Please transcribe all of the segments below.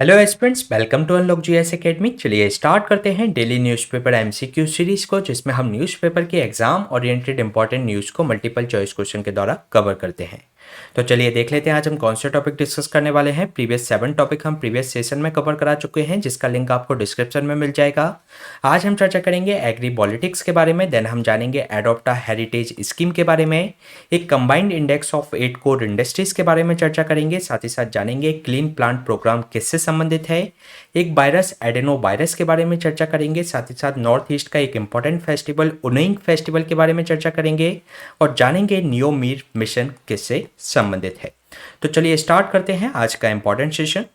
Hello aspirants, welcome to unlock GS academy. चलिए start करते हैं डेली न्यूज़पेपर एमसीक्यू सीरीज को, जिसमें हम न्यूज़पेपर के एग्जाम ओरिएंटेड इंपॉर्टेंट न्यूज़ को मल्टीपल चॉइस क्वेश्चन के द्वारा कवर करते हैं। तो चलिए देख लेते हैं आज हम कौन से टॉपिक डिस्कस करने वाले हैं। प्रीवियस 7 टॉपिक हम प्रीवियस सेशन में कवर करा चुके हैं, जिसका लिंक आपको डिस्क्रिप्शन में मिल जाएगा। आज हम चर्चा करेंगे एग्री पॉलिटिक्स के बारे में, देन हम जानेंगे एडॉप्ट अ हेरिटेज स्कीम के बारे में, एक combined index of 8 core industries के बारे में चर्चा करेंगे, साथ ही साथ जानेंगे क्लीन प्लांट प्रोग्राम किससे संबंधित है, एक वायरस एडेनो वायरस के बारे में चर्चा करेंगे, साथ ही साथ नॉर्थ ईस्ट का एक इंपॉर्टेंट फेस्टिवल उनइंग फेस्टिवल के बारे में चर्चा करेंगे और जानेंगे नियो मीर मिशन किससे संबंधित है। तो चलिए स्टार्ट करते हैं आज का इंपॉर्टेंट सेशन।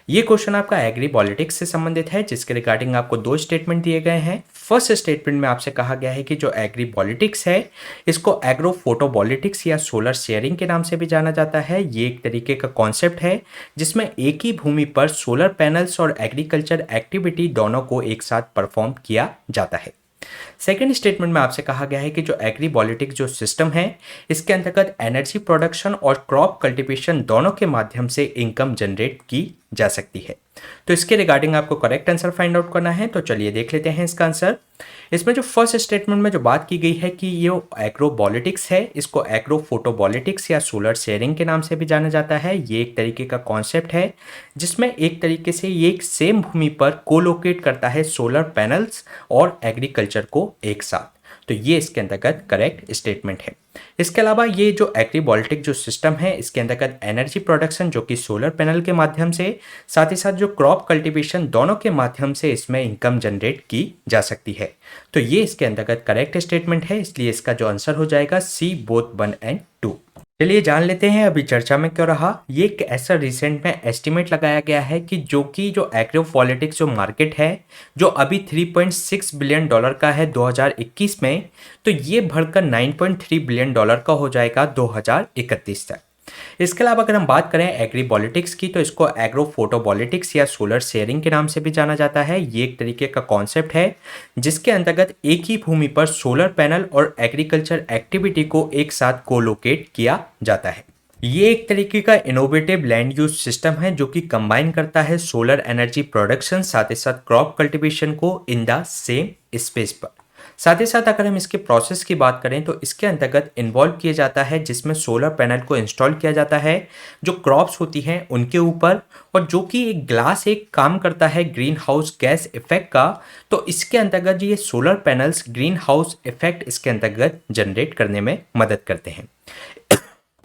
ये क्वेश्चन आपका एग्री पॉलिटिक्स से संबंधित है, जिसके रिगार्डिंग आपको 2 स्टेटमेंट दिए गए हैं। फर्स्ट स्टेटमेंट में आपसे कहा गया है कि जो एग्री पॉलिटिक्स है इसको एग्रो फोटोवोल्टिक्स या सोलर शेयरिंग के नाम से भी जाना जाता है। ये एक तरीके का कॉन्सेप्ट है जिसमें एक ही भूमि पर सोलर पैनल्स और एग्रीकल्चर एक्टिविटी दोनों को एक साथ परफॉर्म किया जाता है। सेकेंड स्टेटमेंट में आपसे कहा गया है कि जो एग्री पॉलिटिक्स जो सिस्टम है इसके अंतर्गत एनर्जी प्रोडक्शन और क्रॉप कल्टीवेशन दोनों के माध्यम से इनकम जनरेट की जा सकती है। तो इसके रिगार्डिंग आपको करेक्ट आंसर फाइंड आउट करना है। तो चलिए देख लेते हैं इसका आंसर। इसमें जो फर्स्ट स्टेटमेंट में जो बात की गई है कि ये एग्रो पॉलिटिक्स है, इसको एग्रो फोटोवोल्टिक्स या सोलर शेयरिंग के नाम से भी जाना जाता है। ये एक तरीके का कॉन्सेप्ट है जिसमें एक तरीके से ये एक सेम भूमि पर कोलोकेट करता है सोलर पैनल्स और एग्रीकल्चर को एक साथ। तो ये इसके अंतर्गत करेक्ट स्टेटमेंट है। इसके अलावा ये जो एग्रीवोल्टिक जो सिस्टम है इसके अंतर्गत एनर्जी प्रोडक्शन जो कि सोलर पैनल के माध्यम से, साथ ही साथ जो क्रॉप कल्टीवेशन दोनों के माध्यम से इसमें इनकम जनरेट की जा सकती है। तो ये इसके अंतर्गत करेक्ट स्टेटमेंट है, इसलिए इसका जो आंसर हो जाएगा सी बोथ 1 एंड 2। चलिए जान लेते हैं अभी चर्चा में क्यों रहा। ये एक ऐसा रिसेंट में एस्टिमेट लगाया गया है कि जो एग्रो पॉलिटिक्स जो मार्केट है जो अभी 3.6 बिलियन डॉलर का है 2021 में, तो ये बढ़कर 9.3 बिलियन डॉलर का हो जाएगा 2031 तक। इसके अलावा अगर हम बात करें एग्री पॉलिटिक्स की, तो इसको एग्रो फोटोवोल्टिक्स या सोलर शेयरिंग के नाम से भी जाना जाता है। ये एक तरीके का कॉन्सेप्ट है जिसके अंतर्गत एक ही भूमि पर सोलर पैनल और एग्रीकल्चर एक्टिविटी को एक साथ कोलोकेट किया जाता है। ये एक तरीके का इनोवेटिव लैंड यूज सिस्टम है जो कि कंबाइन करता है सोलर एनर्जी प्रोडक्शन साथ ही साथ क्रॉप कल्टीवेशन को इन द सेम स्पेस पर। साथ ही साथ अगर हम इसके प्रोसेस की बात करें तो इसके अंतर्गत इन्वॉल्व किया जाता है जिसमें सोलर पैनल को इंस्टॉल किया जाता है जो क्रॉप्स होती हैं उनके ऊपर, और जो कि एक ग्लास एक काम करता है ग्रीन हाउस गैस इफेक्ट का। तो इसके अंतर्गत ये solar panels green house effect इसके अंतर्गत जनरेट करने में मदद करते हैं।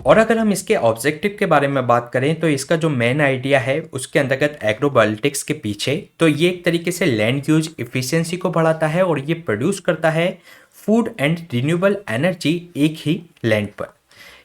और अगर हम इसके ऑब्जेक्टिव के बारे में बात करें तो इसका जो मेन आइडिया है उसके अंतर्गत एग्रोवोल्टिक्स के पीछे, तो ये एक तरीके से लैंड यूज इफिशिएंसी को बढ़ाता है और ये प्रोड्यूस करता है फूड एंड रिन्यूएबल एनर्जी एक ही लैंड पर।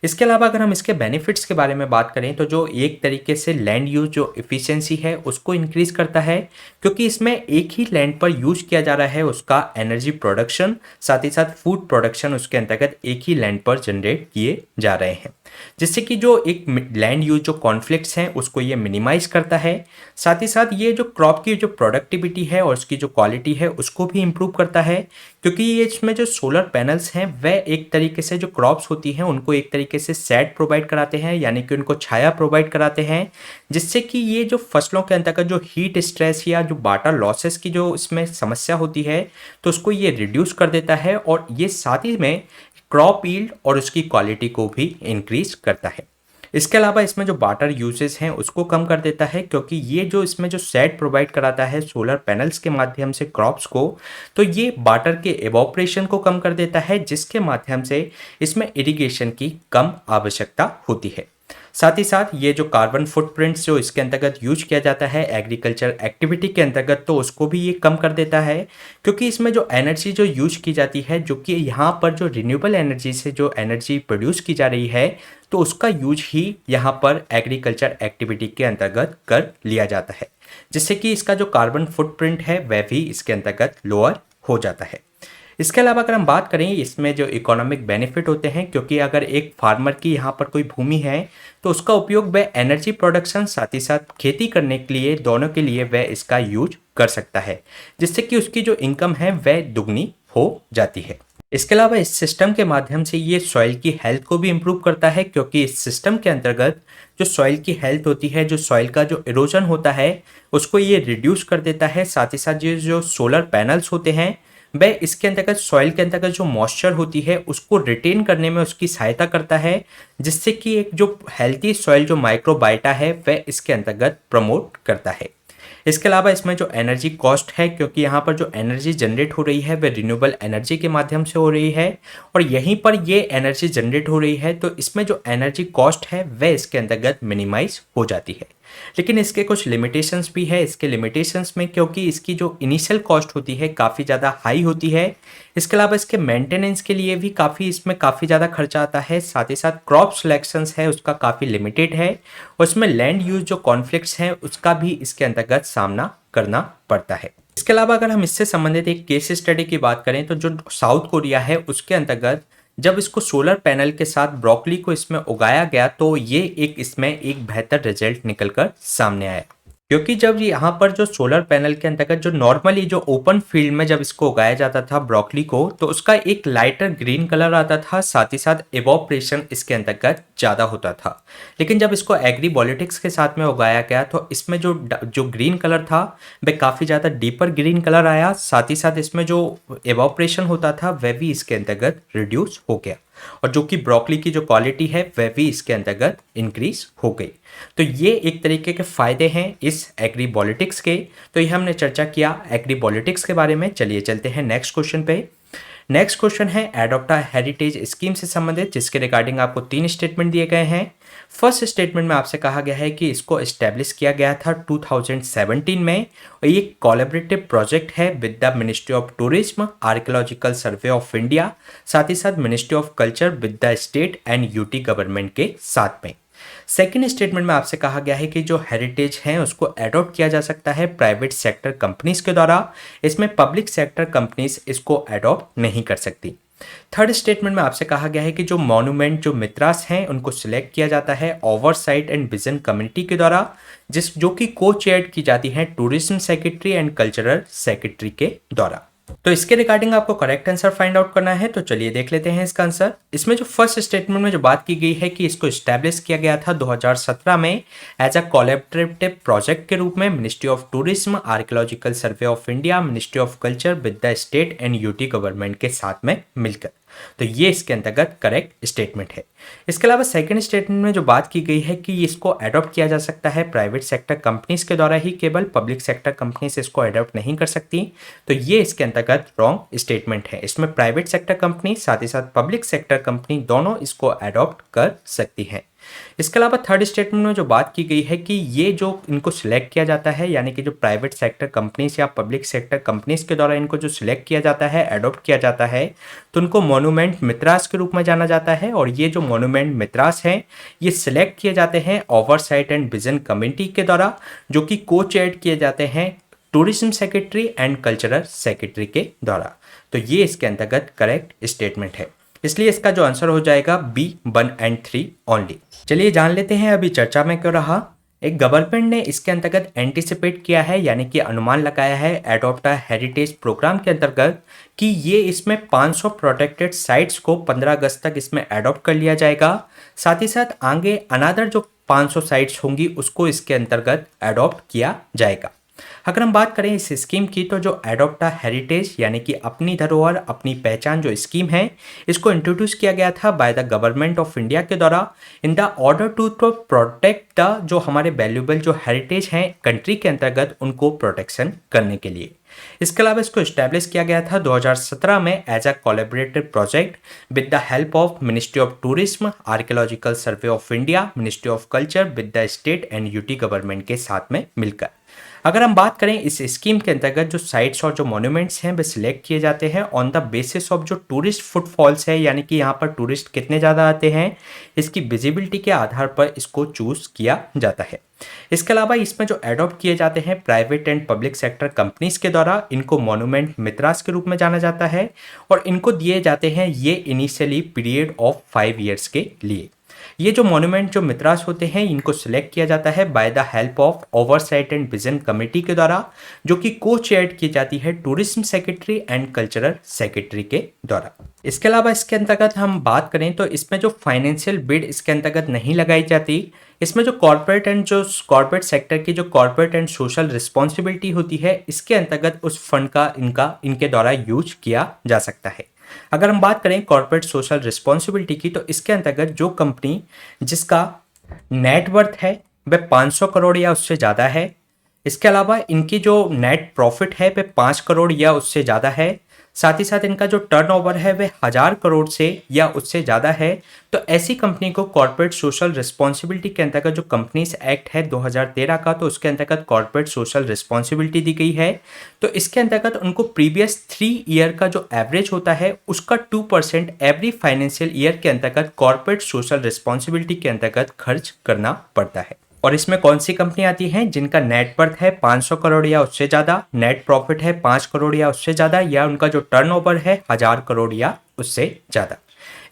इसके अलावा अगर हम इसके बेनिफिट्स के बारे में बात करें तो जो एक तरीके से लैंड यूज जो इफिशिएंसी है उसको इंक्रीज करता है, क्योंकि इसमें एक ही लैंड पर यूज किया जा रहा है उसका एनर्जी प्रोडक्शन, साथ ही साथ फूड प्रोडक्शन उसके अंतर्गत एक ही लैंड पर जनरेट किए जा रहे हैं, जिससे कि जो एक लैंड यूज जो कॉन्फ्लिक्ट्स हैं उसको ये मिनिमाइज करता है। साथ ही साथ ये जो क्रॉप की जो प्रोडक्टिविटी है और उसकी जो क्वालिटी है उसको भी इम्प्रूव करता है, क्योंकि ये इसमें जो सोलर पैनल्स हैं वह एक तरीके से जो क्रॉप्स होती हैं उनको एक तरीके से शेड प्रोवाइड कराते हैं, यानी कि उनको छाया प्रोवाइड कराते हैं, जिससे कि ये जो फसलों के अंतर्गत जो हीट स्ट्रेस या जो वाटर लॉसेस की जो इसमें समस्या होती है तो उसको ये रिड्यूस कर देता है, और ये साथ ही में क्रॉप यील्ड और उसकी क्वालिटी को भी इंक्रीज करता है। इसके अलावा इसमें जो वाटर यूसेज हैं उसको कम कर देता है, क्योंकि ये जो इसमें जो शेड प्रोवाइड कराता है सोलर पैनल्स के माध्यम से क्रॉप्स को, तो ये वाटर के एवोपरेशन को कम कर देता है, जिसके माध्यम से इसमें इरिगेशन की कम आवश्यकता होती है। साथ ही साथ ये जो कार्बन फुटप्रिंट्स जो इसके अंतर्गत यूज किया जाता है एग्रीकल्चर एक्टिविटी के अंतर्गत, तो उसको भी ये कम कर देता है, क्योंकि इसमें जो एनर्जी जो यूज की जाती है जो कि यहाँ पर जो रिन्यूएबल एनर्जी से जो एनर्जी प्रोड्यूस की जा रही है तो उसका यूज ही यहाँ पर एग्रीकल्चर एक्टिविटी के अंतर्गत कर लिया जाता है, जिससे कि इसका जो कार्बन फुटप्रिंट है वह भी इसके अंतर्गत लोअर हो जाता है। इसके अलावा अगर हम बात करें इसमें जो इकोनॉमिक बेनिफिट होते हैं, क्योंकि अगर एक फार्मर की यहाँ पर कोई भूमि है तो उसका उपयोग वह एनर्जी प्रोडक्शन साथ ही साथ खेती करने के लिए दोनों के लिए वह इसका यूज कर सकता है, जिससे कि उसकी जो इनकम है वह दुगनी हो जाती है। इसके अलावा इस सिस्टम के माध्यम से ये सॉइल की हेल्थ को भी इम्प्रूव करता है, क्योंकि इस सिस्टम के अंतर्गत जो सॉइल की हेल्थ होती है, जो सॉइल का जो इरोजन होता है, उसको ये रिड्यूस कर देता है। साथ ही साथ ये जो सोलर पैनल्स होते हैं, वह इसके अंतर्गत सॉइल के अंतर्गत जो मॉइस्चर होती है उसको रिटेन करने में उसकी सहायता करता है, जिससे कि एक जो हेल्थी सॉइल जो माइक्रोबायोटा है वह इसके अंतर्गत प्रमोट करता है। इसके अलावा इसमें जो एनर्जी कॉस्ट है, क्योंकि यहाँ पर जो एनर्जी जनरेट हो रही है वह रिन्यूएबल एनर्जी के माध्यम से हो रही है, और यहीं पर ये एनर्जी जनरेट हो रही है, तो इसमें जो एनर्जी कॉस्ट है वह इसके अंतर्गत मिनिमाइज हो जाती है। लेकिन इसके कुछ लिमिटेशंस भी है। इसके लिमिटेशंस में क्योंकि इसकी जो इनिशियल कॉस्ट होती है काफ़ी ज़्यादा हाई होती है, इसके अलावा इसके मेंटेनेंस के लिए भी इसमें काफ़ी ज़्यादा खर्चा आता है। साथ ही साथ क्रॉप सिलेक्शंस है उसका काफ़ी लिमिटेड है, और इसमें लैंड यूज जो कॉन्फ्लिक्ट्स हैं उसका भी इसके अंतर्गत सामना करना पड़ता है। इसके अलावा अगर हम इससे संबंधित एक केस स्टडी की बात करें, तो जो साउथ कोरिया है उसके अंतर्गत जब इसको सोलर पैनल के साथ ब्रोकली को इसमें उगाया गया, तो ये इसमें एक बेहतर रिजल्ट निकलकर सामने आया। क्योंकि जब यहाँ पर जो सोलर पैनल के अंतर्गत जो नॉर्मली जो ओपन फील्ड में जब इसको उगाया जाता था ब्रोकली को, तो उसका एक लाइटर ग्रीन कलर आता था, साथ ही साथ इवोपरेशन इसके अंतर्गत ज़्यादा होता था। लेकिन जब इसको एग्रीबॉलिटिक्स के साथ में उगाया गया, तो इसमें जो जो ग्रीन कलर था वह काफ़ी ज़्यादा डीपर ग्रीन कलर आया, साथ ही साथ इसमें जो इवोपरेशन होता था वह भी इसके अंतर्गत रिड्यूस हो गया, और जो कि ब्रोकली की जो क्वालिटी है वह भी इसके अंतर्गत इंक्रीज हो गई। तो ये एक तरीके के फायदे हैं इस एग्रीबॉलिटिक्स के। तो ये हमने चर्चा किया एग्रीबॉलिटिक्स के बारे में। चलिए चलते हैं नेक्स्ट क्वेश्चन पे। नेक्स्ट क्वेश्चन है एडोप्टा हेरिटेज स्कीम से संबंधित, जिसके रिगार्डिंग आपको 3 स्टेटमेंट दिए गए हैं। फर्स्ट स्टेटमेंट में आपसे कहा गया है कि इसको एस्टेब्लिश किया गया था 2017 में, और ये कोलैबोरेटिव प्रोजेक्ट है with the ministry of tourism, archaeological survey of India, साथ ही साथ ministry of culture with the state and UT government के साथ में। सेकेंड स्टेटमेंट में आपसे कहा गया है कि जो हेरिटेज है उसको एडॉप्ट किया जा सकता है प्राइवेट सेक्टर कंपनीज के द्वारा, इसमें पब्लिक सेक्टर कंपनीज इसको एडॉप्ट नहीं कर सकती। थर्ड स्टेटमेंट में आपसे कहा गया है कि जो मॉन्यूमेंट जो मित्रास हैं उनको सिलेक्ट किया जाता है ओवरसाइट एंड विजन कमेटी के द्वारा, जो कि को चेयर की जाती है tourism secretary and cultural secretary के द्वारा। तो इसके रिगार्डिंग आपको करेक्ट आंसर फाइंड आउट करना है, तो चलिए देख लेते हैं इसका आंसर। इसमें जो फर्स्ट स्टेटमेंट में जो बात की गई है कि इसको एस्टैब्लिश किया गया था 2017 में एज अ कोलैबोरेटिव प्रोजेक्ट के रूप में ministry of tourism, archaeological survey of India, ministry of culture with the state and UT government के साथ में मिलकर। तो ये इसके अंतर्गत करेक्ट स्टेटमेंट है। इसके अलावा सेकंड स्टेटमेंट में जो बात की गई है कि इसको अडॉप्ट किया जा सकता है प्राइवेट सेक्टर कंपनीज के द्वारा ही, केवल पब्लिक सेक्टर कंपनीज इसको अडॉप्ट नहीं कर सकती, तो ये इसके अंतर्गत रॉन्ग स्टेटमेंट है। इसमें प्राइवेट सेक्टर कंपनी साथ ही साथ पब्लिक सेक्टर कंपनी दोनों इसको अडॉप्ट कर सकती हैं। इसके अलावा थर्ड स्टेटमेंट में जो बात की गई है कि ये जो इनको सिलेक्ट किया जाता है, यानी कि जो प्राइवेट सेक्टर कंपनीज या पब्लिक सेक्टर कंपनीज के द्वारा इनको जो सिलेक्ट किया जाता है, अडॉप्ट किया जाता है, तो उनको मॉन्यूमेंट मित्रास के रूप में जाना जाता है। और ये जो मॉन्यूमेंट मित्रास हैं ये सिलेक्ट किए जाते हैं ओवरसाइट एंड विजन कमेटी के द्वारा, जो कि को चेयर किए जाते हैं tourism secretary and cultural secretary के द्वारा। तो ये इसके अंतर्गत करेक्ट स्टेटमेंट है, इसलिए इसका जो आंसर हो जाएगा बी 1 और 3 ओनली। चलिए जान लेते हैं अभी चर्चा में क्यों रहा। एक गवर्नमेंट ने इसके अंतर्गत एंटिसिपेट किया है, यानी कि अनुमान लगाया है एडॉप्ट अ हेरिटेज प्रोग्राम के अंतर्गत कि ये इसमें 500 प्रोटेक्टेड साइट्स को 15 अगस्त तक इसमें एडॉप्ट कर लिया जाएगा। साथ ही साथ आगे अनदर जो 500 साइट्स होंगी उसको इसके अंतर्गत एडॉप्ट किया जाएगा। अगर हम बात करें इस स्कीम की, तो जो एडॉप्ट अ हेरिटेज यानी कि अपनी धरोहर अपनी पहचान जो स्कीम है, इसको इंट्रोड्यूस किया गया था by the government of India के द्वारा in the order to protect the जो हमारे वैल्यूएबल जो हेरिटेज हैं कंट्री के अंतर्गत उनको प्रोटेक्शन करने के लिए। इसके अलावा इसको इस्टेब्लिश किया गया था 2017 में as a collaborative project with the help of ministry of tourism, archaeological survey of India, ministry of culture with the state and UT government के साथ में मिलकर। अगर हम बात करें इस स्कीम के अंतर्गत जो साइट्स और जो मॉन्यूमेंट्स हैं वे सिलेक्ट किए जाते हैं ऑन द बेसिस ऑफ जो टूरिस्ट फुटफॉल्स है, यानी कि यहाँ पर टूरिस्ट कितने ज़्यादा आते हैं इसकी विजिबिलिटी के आधार पर इसको चूज किया जाता है। इसके अलावा इसमें जो एडॉप्ट किए जाते हैं private and public sector companies के द्वारा, इनको मॉन्यूमेंट मित्रास के रूप में जाना जाता है और इनको दिए जाते हैं ये इनिशियली पीरियड ऑफ 5 ईयर्स के लिए। ये जो मॉन्यूमेंट जो मित्रास होते हैं इनको सिलेक्ट किया जाता है bye the help of oversight and vision committee के द्वारा, जो कि को चेयर की जाती है tourism secretary and cultural secretary के द्वारा। इसके अलावा इसके अंतर्गत हम बात करें तो इसमें जो फाइनेंशियल बिड इसके अंतर्गत नहीं लगाई जाती। इसमें जो कॉर्पोरेट सेक्टर की जो कॉर्पोरेट एंड सोशल रिस्पॉन्सिबिलिटी होती है इसके अंतर्गत उस फंड का इनके द्वारा यूज किया जा सकता है। अगर हम बात करें कॉर्पोरेट सोशल रिस्पॉन्सिबिलिटी की, तो इसके अंतर्गत जो कंपनी जिसका नेटवर्थ है वह 500 करोड़ या उससे ज़्यादा है, इसके अलावा इनकी जो नेट प्रॉफिट है वह 5 करोड़ या उससे ज़्यादा है, साथ ही साथ इनका जो टर्नओवर है वह 1000 करोड़ से या उससे ज़्यादा है, तो ऐसी कंपनी को कॉर्पोरेट सोशल रिस्पॉन्सिबिलिटी के अंतर्गत जो कंपनीज एक्ट है 2013 का, तो उसके अंतर्गत कॉर्पोरेट सोशल रिस्पॉन्सिबिलिटी दी गई है। तो इसके अंतर्गत उनको प्रीवियस 3 ईयर का जो एवरेज होता है उसका 2% एवरी फाइनेंशियल ईयर के अंतर्गत कॉर्पोरेट सोशल रिस्पॉन्सिबिलिटी के अंतर्गत खर्च करना पड़ता है। और इसमें कौन सी कंपनी आती हैं जिनका नेट वर्थ है 500 करोड़ या उससे ज़्यादा, नेट प्रॉफिट है 5 करोड़ या उससे ज़्यादा, या उनका जो टर्नओवर है 1000 करोड़ या उससे ज़्यादा।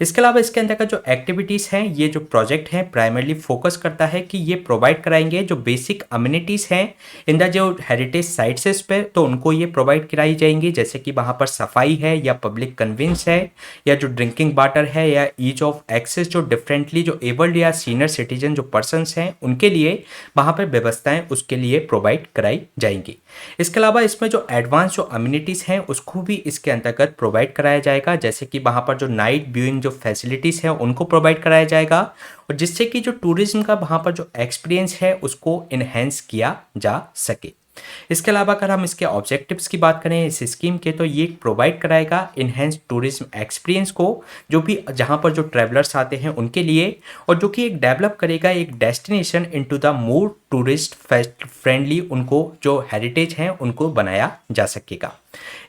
इसके अलावा इसके अंदर का जो एक्टिविटीज़ हैं, ये जो प्रोजेक्ट हैं प्राइमरली फोकस करता है कि ये प्रोवाइड कराएंगे जो बेसिक अम्यूनिटीज़ हैं इन द जो हेरिटेज साइट्स पे, तो उनको ये प्रोवाइड कराई जाएंगी, जैसे कि वहाँ पर सफाई है या पब्लिक कन्वेंस है या जो ड्रिंकिंग वाटर है या ईज ऑफ एक्सेस जो डिफरेंटली जो एबल्ड या सीनियर सिटीजन जो पर्सनस हैं उनके लिए वहाँ पर व्यवस्थाएँ उसके लिए प्रोवाइड कराई जाएंगी। इसके अलावा इसमें जो एडवांस जो अम्यूनिटीज़ हैं उसको भी इसके अंतर्गत प्रोवाइड कराया जाएगा, जैसे कि वहाँ पर जो नाइट व्यूइंग जो फैसिलिटीज़ हैं उनको प्रोवाइड कराया जाएगा, और जिससे कि जो टूरिज्म का वहाँ पर जो एक्सपीरियंस है उसको इन्हेंस किया जा सके। इसके अलावा अगर हम इसके ऑब्जेक्टिव्स की बात करें इस स्कीम के, तो ये प्रोवाइड कराएगा इनहेंस टूरिज्म एक्सपीरियंस को, जो भी जहाँ पर जो ट्रैवलर्स आते हैं उनके लिए, और जो कि एक डेवलप करेगा एक destination into the more tourist friendly, उनको जो हेरिटेज हैं उनको बनाया जा सकेगा।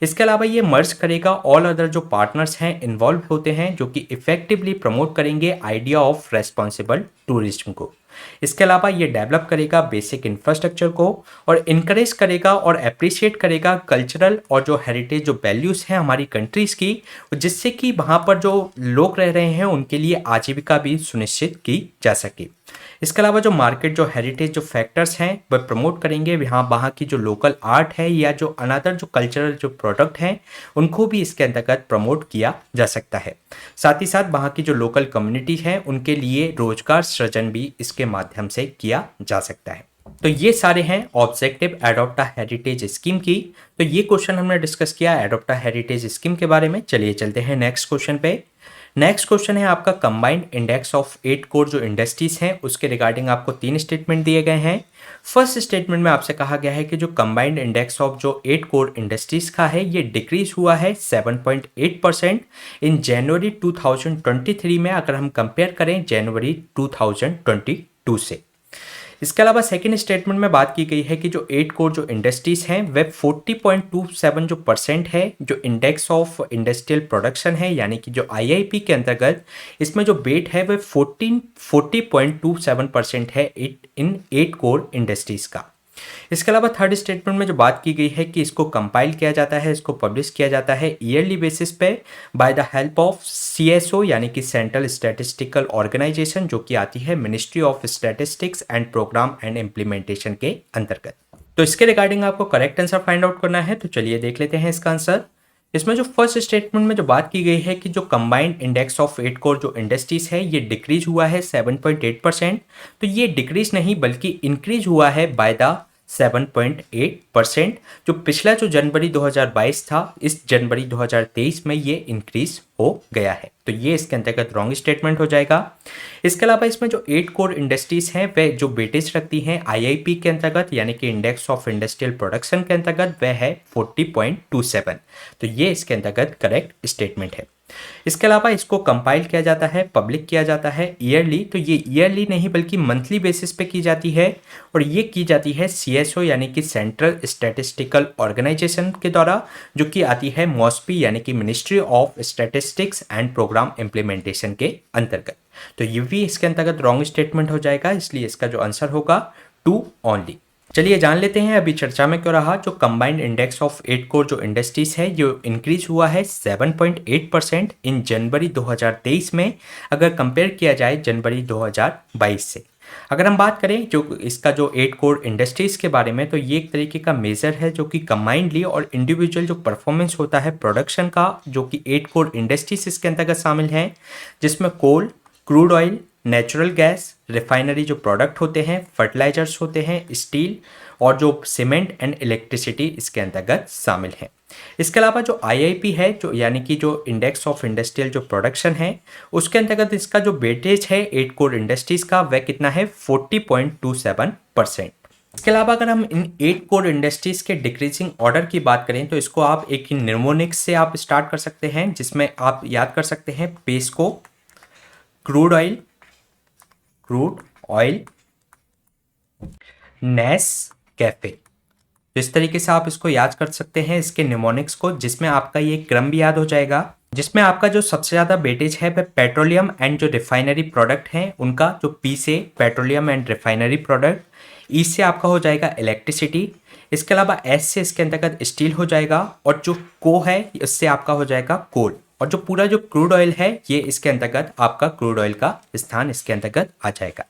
इसके अलावा ये मर्ज करेगा ऑल अदर जो पार्टनर्स हैं इन्वॉल्व होते हैं, जो कि इफेक्टिवली प्रमोट करेंगे आइडिया ऑफ रेस्पॉन्सिबल टूरिज्म को। इसके अलावा ये डेवलप करेगा बेसिक इंफ्रास्ट्रक्चर को और इनकरेज करेगा और अप्रिशिएट करेगा कल्चरल और जो हेरिटेज जो वैल्यूज़ हैं हमारी कंट्रीज़ की, जिससे कि वहाँ पर जो लोग रह रहे हैं उनके लिए आजीविका भी सुनिश्चित की जा सके। इसके अलावा जो मार्केट जो हेरिटेज जो फैक्टर्स हैं वह प्रमोट करेंगे, वहाँ की जो लोकल आर्ट है या जो अनदर जो कल्चरल जो प्रोडक्ट हैं उनको भी इसके अंतर्गत प्रमोट किया जा सकता है। साथ ही साथ वहाँ की जो लोकल कम्युनिटी है उनके लिए रोजगार सृजन भी इसके माध्यम से किया जा सकता है। तो ये सारे हैं objective adopt a heritage scheme की। तो ये क्वेश्चन हमने डिस्कस किया एडॉप्ट अ हेरिटेज स्कीम के बारे में। चलिए चलते हैं नेक्स्ट क्वेश्चन पे। नेक्स्ट क्वेश्चन है आपका कंबाइंड इंडेक्स ऑफ 8 कोर जो इंडस्ट्रीज हैं उसके रिगार्डिंग आपको 3 स्टेटमेंट दिए गए हैं। फर्स्ट स्टेटमेंट में आपसे कहा गया है कि जो कंबाइंड इंडेक्स ऑफ जो 8 कोर इंडस्ट्रीज का है ये डिक्रीज हुआ है 7.8% इन जनवरी 2023 में, अगर हम कंपेयर करें जनवरी 2022 से। इसके अलावा सेकेंड स्टेटमेंट में बात की गई है कि जो 8 कोर जो इंडस्ट्रीज हैं वे 40.27 जो परसेंट है जो इंडेक्स ऑफ इंडस्ट्रियल प्रोडक्शन है, यानी कि जो IIP के अंतर्गत इसमें जो वेट है वह 40.27% है इन 8 कोर इंडस्ट्रीज का। इसके अलावा थर्ड स्टेटमेंट में जो बात की गई है कि इसको कंपाइल किया जाता है, इसको पब्लिश किया जाता है ईयरली बेसिस पे by the help of CSO यानी कि सेंट्रल स्टैटिस्टिकल ऑर्गेनाइजेशन, जो कि आती है ministry of statistics and programme and implementation के अंतर्गत। तो इसके रिगार्डिंग आपको करेक्ट आंसर फाइंड आउट करना है, तो चलिए देख लेते हैं इसका आंसर। इसमें जो फर्स्ट स्टेटमेंट में जो बात की गई है कि जो कंबाइंड इंडेक्स ऑफ 8 कोर जो इंडस्ट्रीज है ये डिक्रीज हुआ है 7.8%, तो ये डिक्रीज नहीं बल्कि इंक्रीज हुआ है बाय द 7.8%। जो पिछला जो जनवरी 2022 था इस जनवरी 2023 में ये इंक्रीज हो गया है, तो ये इसके अंतर्गत रॉन्ग स्टेटमेंट हो जाएगा। इसके अलावा इसमें जो 8 कोर इंडस्ट्रीज हैं वे जो वेटेज रखती हैं IIP के अंतर्गत यानी कि इंडेक्स ऑफ इंडस्ट्रियल प्रोडक्शन के अंतर्गत वह है 40.27, तो ये इसके अंतर्गत करेक्ट स्टेटमेंट है। इसके अलावा इसको कंपाइल किया जाता है, पब्लिक किया जाता है ईयरली, तो ये ईयरली नहीं बल्कि मंथली बेसिस पे की जाती है और ये की जाती है CSO यानी कि सेंट्रल स्टैटिस्टिकल ऑर्गेनाइजेशन के द्वारा, जो कि आती है MOSPI यानी कि ministry of statistics and programme implementation के अंतर्गत। तो ये भी इसके अंतर्गत रॉन्ग स्टेटमेंट हो जाएगा, इसलिए इसका जो आंसर होगा 2 ओनली। चलिए जान लेते हैं अभी चर्चा में क्यों रहा। जो कंबाइंड इंडेक्स ऑफ 8 कोर जो इंडस्ट्रीज है ये इंक्रीज हुआ है 7.8% इन जनवरी 2023 में, अगर कंपेयर किया जाए जनवरी 2022 से। अगर हम बात करें जो इसका जो 8 कोर इंडस्ट्रीज के बारे में, तो ये एक तरीके का मेजर है जो कि कंबाइंडली और इंडिविजुअल जो परफॉर्मेंस होता है प्रोडक्शन का, जो कि 8 कोर इंडस्ट्रीज इसके अंतर्गत शामिल हैं, जिसमें coal, crude oil, natural gas, refinery जो प्रोडक्ट होते हैं, फर्टिलाइजर्स होते हैं, स्टील और जो सीमेंट एंड इलेक्ट्रिसिटी इसके अंतर्गत शामिल हैं। इसके अलावा जो आईआईपी है, जो यानी कि जो इंडेक्स ऑफ इंडस्ट्रियल जो प्रोडक्शन है, उसके अंतर्गत इसका जो वेटेज है 8 कोर इंडस्ट्रीज का वह कितना है 40.27%। इसके अलावा अगर हम इन 8 कोर इंडस्ट्रीज के डिक्रीजिंग ऑर्डर की बात करें तो इसको आप एक निमोनिक्स से आप स्टार्ट कर सकते हैं, जिसमें आप याद कर सकते हैं पेस्को, क्रूड ऑयल, नेस कैफे। तो इस तरीके से आप इसको याद कर सकते हैं इसके निमोनिक्स को, जिसमें आपका ये क्रम भी याद हो जाएगा, जिसमें आपका जो सबसे ज़्यादा वेटेज है वह पेट्रोलियम एंड जो रिफाइनरी प्रोडक्ट हैं उनका, जो पी से पेट्रोलियम एंड रिफाइनरी प्रोडक्ट, ई से आपका हो जाएगा इलेक्ट्रिसिटी, इसके अलावा एस से इसके अंतर्गत स्टील हो जाएगा, और जो को है इससे आपका हो जाएगा कोल, और जो पूरा जो क्रूड ऑयल है ये इसके अंतर्गत आपका क्रूड ऑयल का स्थान इसके अंतर्गत आ जाएगा।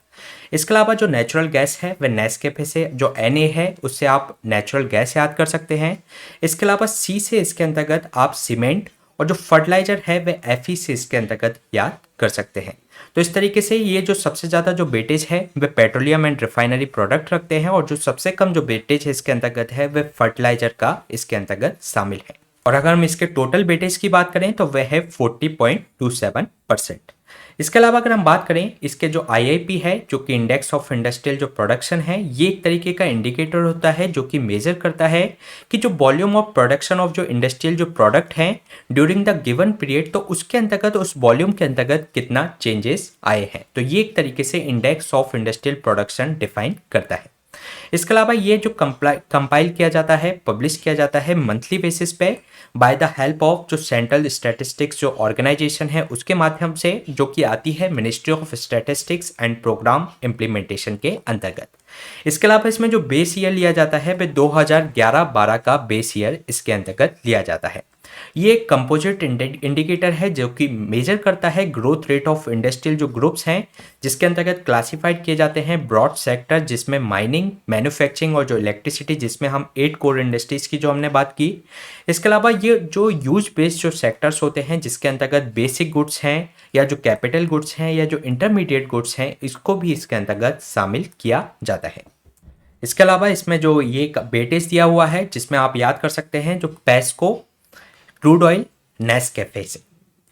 इसके अलावा जो नेचुरल गैस है वह नेस्कैफे से जो Na है उससे आप नेचुरल गैस याद कर सकते हैं। इसके अलावा सी से इसके अंतर्गत आप सीमेंट, और जो फर्टिलाइजर है वह Fe से इसके अंतर्गत याद कर सकते हैं। तो इस तरीके से ये जो सबसे ज़्यादा जो वेटेज है वह पेट्रोलियम एंड रिफाइनरी प्रोडक्ट रखते हैं, और जो सबसे कम जो वेटेज है इसके अंतर्गत है वह फर्टिलाइजर का इसके अंतर्गत शामिल है। और अगर हम इसके टोटल वेटेज की बात करें तो वह है 40.27%। इसके अलावा अगर हम बात करें इसके जो आईआईपी है, जो कि इंडेक्स ऑफ इंडस्ट्रियल जो प्रोडक्शन है, ये एक तरीके का इंडिकेटर होता है जो कि मेजर करता है कि जो वॉल्यूम ऑफ प्रोडक्शन ऑफ जो इंडस्ट्रियल जो प्रोडक्ट हैं ड्यूरिंग द गिवन पीरियड, तो उसके अंतर्गत उस वॉल्यूम के अंतर्गत कितना चेंजेस आए हैं। तो ये एक तरीके से index of industrial production define करता है। इसके अलावा ये जो कंपाइल किया जाता है, पब्लिश किया जाता है मंथली बेसिस पे बाय द हेल्प ऑफ जो सेंट्रल स्टैटिस्टिक्स जो ऑर्गेनाइजेशन है उसके माध्यम से, जो कि आती है ministry of statistics and programme implementation के अंतर्गत। इसके अलावा इसमें जो बेस ईयर लिया जाता है वह 2011-12 का बेस ईयर इसके अंतर्गत लिया जाता है। ये एक कंपोजिट इंडिकेटर है जो कि मेजर करता है ग्रोथ रेट ऑफ इंडस्ट्रियल जो ग्रुप्स हैं, जिसके अंतर्गत क्लासिफाइड किए जाते हैं ब्रॉड सेक्टर, जिसमें माइनिंग, मैन्युफैक्चरिंग और जो इलेक्ट्रिसिटी, जिसमें हम 8 कोर इंडस्ट्रीज की जो हमने बात की। इसके अलावा ये जो यूज बेस्ड जो सेक्टर्स होते हैं, जिसके अंतर्गत बेसिक गुड्स हैं या जो कैपिटल गुड्स हैं या जो इंटरमीडिएट गुड्स हैं, इसको भी इसके अंतर्गत शामिल किया जाता है। इसके अलावा इसमें जो ये वेटेज दिया हुआ है, जिसमें आप याद कर सकते हैं जो पेस्को, क्रूड ऑयल, नेस्कैफे से,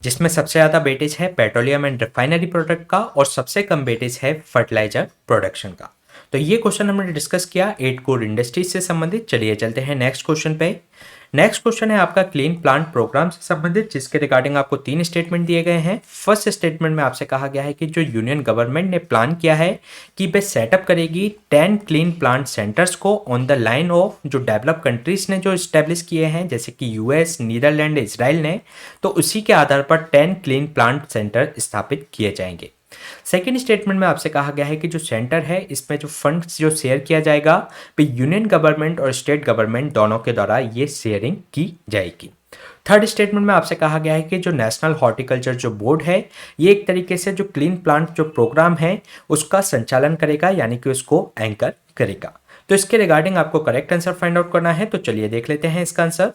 जिसमें सबसे ज़्यादा वेटेज है पेट्रोलियम एंड रिफाइनरी प्रोडक्ट का और सबसे कम वेटेज है फर्टिलाइजर प्रोडक्शन का। तो ये क्वेश्चन हमने डिस्कस किया 8 कोर इंडस्ट्रीज से संबंधित। चलिए चलते हैं नेक्स्ट क्वेश्चन पे। नेक्स्ट क्वेश्चन है आपका क्लीन प्लांट प्रोग्राम से संबंधित, जिसके रिगार्डिंग आपको 3 स्टेटमेंट दिए गए हैं। फर्स्ट स्टेटमेंट में आपसे कहा गया है कि जो यूनियन गवर्नमेंट ने प्लान किया है कि वह सेटअप करेगी 10 क्लीन प्लांट सेंटर्स को ऑन द लाइन ऑफ जो डेवलप कंट्रीज ने जो इस्टेब्लिश किए हैं, जैसे कि यूएस, नीदरलैंड, इजराइल ने, तो उसी के आधार पर 10 क्लीन प्लांट सेंटर स्थापित किए जाएंगे। सेकेंड स्टेटमेंट में आपसे कहा गया है कि जो सेंटर है इसमें जो फंड्स जो शेयर किया जाएगा वो यूनियन गवर्नमेंट और स्टेट गवर्नमेंट दोनों के द्वारा ये शेयरिंग की जाएगी। थर्ड स्टेटमेंट में आपसे कहा गया है कि जो नेशनल हॉर्टिकल्चर जो बोर्ड है ये एक तरीके से जो क्लीन प्लांट जो प्रोग्राम है उसका संचालन करेगा, यानी कि उसको एंकर करेगा। तो इसके रिगार्डिंग आपको करेक्ट आंसर फाइंड आउट करना है, तो चलिए देख लेते हैं इसका आंसर।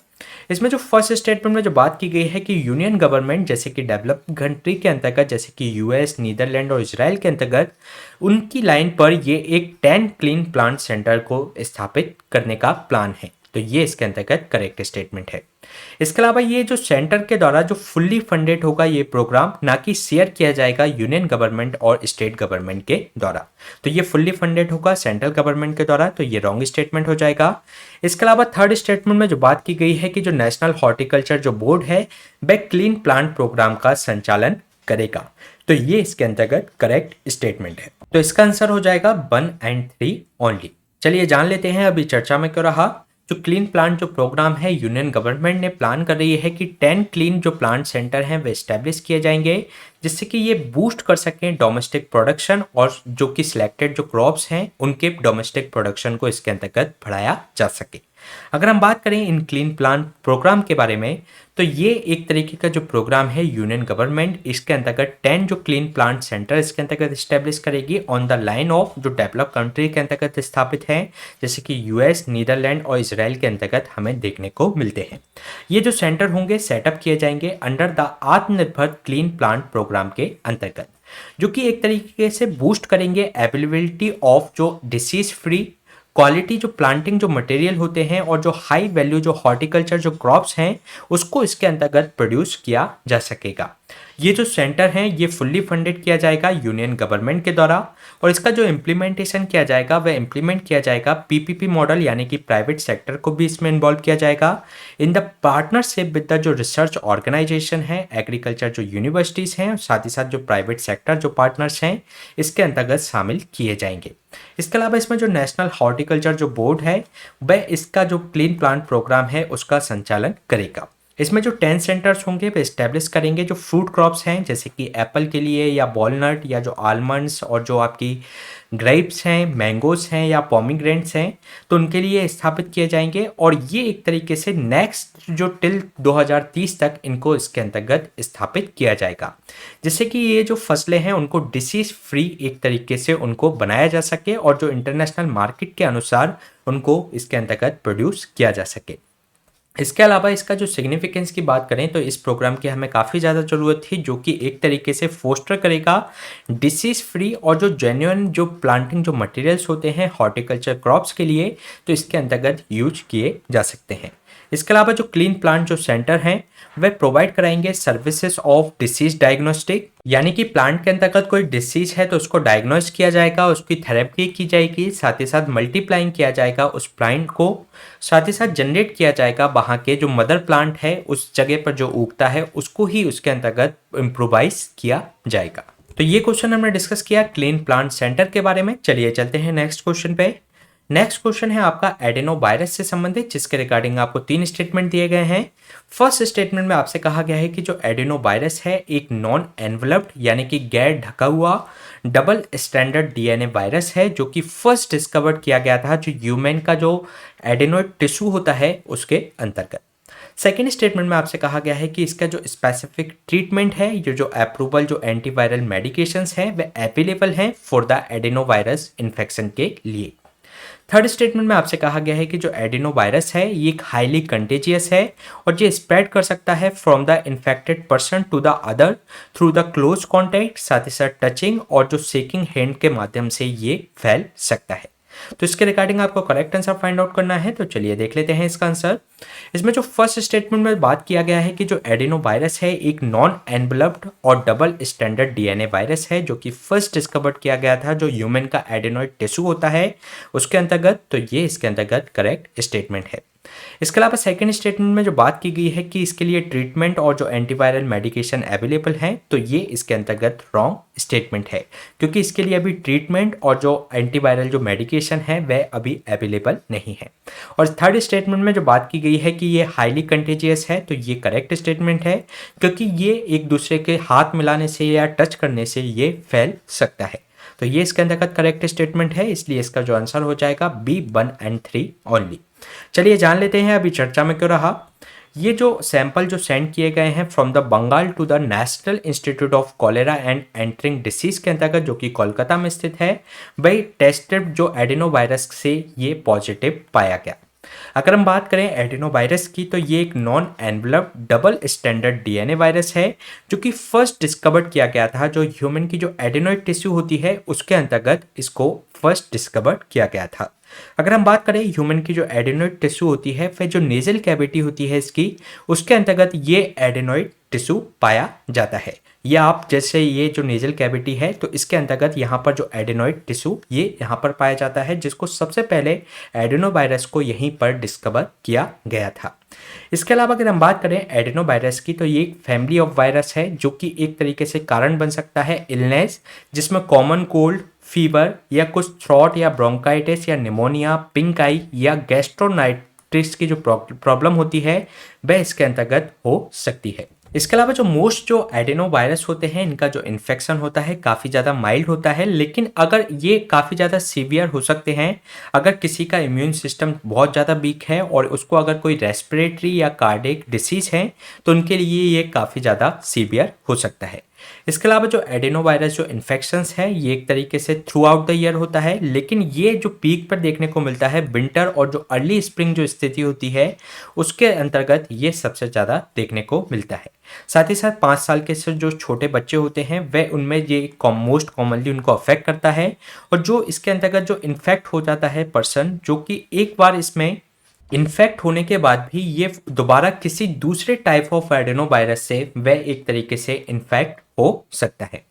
इसमें जो फर्स्ट स्टेटमेंट में जो बात की गई है कि यूनियन गवर्नमेंट जैसे कि डेवलप्ड कंट्री के अंतर्गत, जैसे कि यूएस, नीदरलैंड और इजराइल के अंतर्गत, उनकी लाइन पर ये एक 10 क्लीन प्लांट सेंटर को स्थापित करने का प्लान है। तो ये इसके अंतर्गत करेक्ट स्टेटमेंट है। इसके अलावा ये जो सेंटर के द्वारा जो फुल्ली फंडेड होगा ये प्रोग्राम, ना कि शेयर किया जाएगा यूनियन गवर्नमेंट और स्टेट गवर्नमेंट के द्वारा। तो ये फुल्ली फंडेड होगा सेंट्रल गवर्नमेंट के द्वारा, तो ये रॉन्ग स्टेटमेंट हो जाएगा। इसके अलावा थर्ड स्टेटमेंट में जो बात की गई है कि जो नेशनल हॉर्टिकल्चर जो बोर्ड है वह क्लीन प्लांट प्रोग्राम का संचालन करेगा, तो ये इसके अंतर्गत करेक्ट स्टेटमेंट है। तो इसका आंसर हो जाएगा 1 और 3 ओनली। चलिए जान लेते हैं अभी चर्चा में क्यों रहा। जो क्लीन प्लांट जो प्रोग्राम है यूनियन गवर्नमेंट ने प्लान कर रही है कि 10 क्लीन जो प्लांट सेंटर हैं वे इस्टेब्लिश किए जाएंगे, जिससे कि ये बूस्ट कर सकें डोमेस्टिक प्रोडक्शन और जो कि सिलेक्टेड जो क्रॉप्स हैं उनके डोमेस्टिक प्रोडक्शन को इसके अंतर्गत बढ़ाया जा सके। अगर हम बात करें इन क्लीन प्लांट प्रोग्राम के बारे में, तो ये एक तरीके का जो प्रोग्राम है यूनियन गवर्नमेंट इसके अंतर्गत 10 जो क्लीन प्लांट सेंटर इसके अंतर्गत इस्टेब्लिश करेगी ऑन द लाइन ऑफ जो डेवलप कंट्री के अंतर्गत स्थापित है, जैसे कि यूएस, नीदरलैंड और इसराइल के अंतर्गत हमें देखने को मिलते हैं। ये जो सेंटर होंगे सेटअप किए जाएंगे अंडर द आत्मनिर्भर क्लीन प्लांट प्रोग्राम के अंतर्गत, जो कि एक तरीके से बूस्ट करेंगे अवेलेबिलिटी ऑफ जो डिसीज फ्री क्वालिटी जो प्लांटिंग जो मटेरियल होते हैं और जो हाई वैल्यू जो हॉर्टिकल्चर जो क्रॉप्स हैं उसको इसके अंतर्गत प्रोड्यूस किया जा सकेगा। ये जो सेंटर हैं ये फुल्ली फंडेड किया जाएगा यूनियन गवर्नमेंट के द्वारा, और इसका जो इम्प्लीमेंटेशन किया जाएगा वह इम्प्लीमेंट किया जाएगा पीपीपी मॉडल, यानी कि प्राइवेट सेक्टर को भी इसमें इन्वॉल्व किया जाएगा in the partnership with the जो रिसर्च ऑर्गेनाइजेशन है, एग्रीकल्चर जो यूनिवर्सिटीज़ हैं, साथ ही साथ जो प्राइवेट सेक्टर जो पार्टनर्स हैं इसके अंतर्गत शामिल किए जाएंगे। इसके अलावा इसमें जो नेशनल हॉर्टिकल्चर जो बोर्ड है वह इसका जो क्लीन प्लांट प्रोग्राम है उसका संचालन करेगा। इसमें जो 10 सेंटर्स होंगे वे इस्टेब्लिश करेंगे जो फ्रूट क्रॉप्स हैं, जैसे कि एप्पल के लिए या वॉलनट या जो आलमंड्स और जो आपकी ग्रेप्स हैं, मैंगोस हैं या पोमीग्रेनेट्स हैं, तो उनके लिए स्थापित किए जाएंगे। और ये एक तरीके से नेक्स्ट जो टिल 2030 तक इनको इसके अंतर्गत स्थापित किया जाएगा, जिससे कि ये जो फसलें हैं उनको डिसीज फ्री एक तरीके से उनको बनाया जा सके और जो इंटरनेशनल मार्केट के अनुसार उनको इसके अंतर्गत प्रोड्यूस किया जा सके। इसके अलावा इसका जो सिग्निफिकेंस की बात करें तो इस प्रोग्राम की हमें काफ़ी ज़्यादा ज़रूरत थी, जो कि एक तरीके से फोस्टर करेगा डिसीज फ्री और जो जेन्युइन जो प्लांटिंग जो मटेरियल्स होते हैं हॉर्टिकल्चर क्रॉप्स के लिए, तो इसके अंतर्गत यूज किए जा सकते हैं। इसके अलावा जो क्लीन प्लांट जो सेंटर हैं वे प्रोवाइड कराएंगे सर्विसेज ऑफ डिसीज डायग्नोस्टिक, यानी कि प्लांट के अंतर्गत कोई डिसीज है तो उसको डायग्नोज किया जाएगा, उसकी थेरेपी की जाएगी, साथ ही साथ मल्टीप्लाइंग किया जाएगा उस प्लांट को, साथ ही साथ जनरेट किया जाएगा वहाँ के जो मदर प्लांट है उस जगह पर जो उगता है उसको ही उसके अंतर्गत इम्प्रोवाइज किया जाएगा। तो ये क्वेश्चन हमने डिस्कस किया क्लीन प्लांट सेंटर के बारे में। चलिए चलते हैं नेक्स्ट क्वेश्चन पे। नेक्स्ट क्वेश्चन है आपका एडेनो वायरस से संबंधित, जिसके रिगार्डिंग आपको 3 स्टेटमेंट दिए गए हैं। फर्स्ट स्टेटमेंट में आपसे कहा गया है कि जो एडेनो वायरस है एक नॉन एनवलप्ड यानी कि गैर ढका हुआ डबल स्टैंडर्ड डीएनए वायरस है, जो कि फर्स्ट डिस्कवर्ड किया गया था जो ह्यूमन का जो एडेनोइड टिश्यू होता है उसके अंतर्गत। सेकेंड स्टेटमेंट में आपसे कहा गया है कि इसका जो स्पेसिफिक ट्रीटमेंट है, ये जो अप्रूवल जो एंटीवायरल मेडिकेशंस हैं वे अवेलेबल हैं for the adeno virus infection के लिए। थर्ड स्टेटमेंट में आपसे कहा गया है कि जो एडेनो वायरस है ये एक हाईली कंटेजियस है और ये स्प्रेड कर सकता है from the infected person to the other through the close contact, साथ ही साथ टचिंग और जो शेकिंग हैंड के माध्यम से ये फैल सकता है। तो इसके रिगार्डिंग आपको करेक्ट आंसर फाइंड आउट करना है, तो चलिए देख लेते हैं इसका आंसर। इसमें जो फर्स्ट स्टेटमेंट में बात किया गया है कि जो एडेनो वायरस है एक नॉन एनवलप्ड और डबल स्टैंडर्ड डीएनए वायरस है, जो कि फर्स्ट डिस्कवर्ड किया गया था जो ह्यूमन का एडेनोइड टिश्यू होता है उसके अंतर्गत, तो ये इसके अंतर्गत करेक्ट स्टेटमेंट है। इसके अलावा सेकेंड स्टेटमेंट में जो बात की गई है कि इसके लिए ट्रीटमेंट और जो एंटीवायरल मेडिकेशन अवेलेबल है, तो ये इसके अंतर्गत रॉन्ग स्टेटमेंट है, क्योंकि इसके लिए अभी ट्रीटमेंट और जो एंटीवायरल जो मेडिकेशन है वह अभी अवेलेबल नहीं है। और थर्ड स्टेटमेंट में जो बात की गई है कि ये हाईली कंटेजियस है, तो ये करेक्ट स्टेटमेंट है, क्योंकि ये एक दूसरे के हाथ मिलाने से या टच करने से ये फैल सकता है। तो ये इसके अंतर्गत करेक्ट स्टेटमेंट है, इसलिए इसका जो आंसर हो जाएगा बी 1 और 3 ओनली। चलिए जान लेते हैं अभी चर्चा में क्यों रहा। ये जो सैंपल जो सेंड किए गए हैं from the Bengal to the national institute of cholera and entering disease के अंतर्गत, जो कि कोलकाता में स्थित है, वही टेस्टेड जो एडेनो वायरस से ये पॉजिटिव पाया गया। अगर हम बात करें एडेनो वायरस की, तो ये एक non enveloped double standard DNA virus है, जो कि फर्स्ट डिस्कवर्ड किया गया था जो ह्यूमन की जो एडेनोइड टिश्यू होती है उसके अंतर्गत इसको फर्स्ट डिस्कवर्ड किया गया था। अगर हम बात करें ह्यूमन की जो एडेनोइड टिश्यू होती है, फिर जो नेजल कैविटी होती है इसकी, उसके अंतर्गत ये एडेनोइड टिश्यू पाया जाता है। या आप जैसे ये जो नेजल कैविटी है तो इसके अंतर्गत यहाँ पर जो एडेनोइड टिश्यू ये यहाँ पर पाया जाता है, जिसको सबसे पहले एडेनो वायरस को यहीं पर डिस्कवर किया गया था। इसके अलावा अगर हम बात करें एडेनो वायरस की, तो ये एक फैमिली ऑफ वायरस है जो कि एक तरीके से कारण बन सकता है इलनेस, जिसमें कॉमन कोल्ड, फीवर या कुछ थ्रॉट या ब्रोंकाइटिस या निमोनिया, पिंक आई या गैस्ट्रोनाइट गास्ट्रिटिस की जो प्रॉब्लम होती है वह इसके अंतर्गत हो सकती है। इसके अलावा जो मोस्ट जो एडेनो वायरस होते हैं इनका जो इन्फेक्शन होता है काफ़ी ज़्यादा माइल्ड होता है, लेकिन अगर ये काफ़ी ज़्यादा सीवियर हो सकते हैं अगर किसी का इम्यून सिस्टम बहुत ज़्यादा वीक है और उसको अगर कोई रेस्पिरेटरी या कार्डियक डिसीज़ है तो उनके लिए ये काफ़ी ज़्यादा सीवियर हो सकता है। इसके अलावा जो एडेनो वायरस जो इन्फेक्शंस है ये एक तरीके से थ्रू आउट द ईयर होता है, लेकिन ये जो पीक पर देखने को मिलता है विंटर और जो अर्ली स्प्रिंग जो स्थिति होती है उसके अंतर्गत ये सबसे ज़्यादा देखने को मिलता है। साथ ही साथ 5 साल के से जो छोटे बच्चे होते हैं वह उनमें ये मोस्ट कॉमनली उनको अफेक्ट करता है, और जो इसके अंतर्गत जो इन्फेक्ट हो जाता है पर्सन, जो कि एक बार इसमें इन्फेक्ट होने के बाद भी ये दोबारा किसी दूसरे टाइप ऑफ एडेनो वायरस से वह एक तरीके से इन्फेक्ट हो सकता है।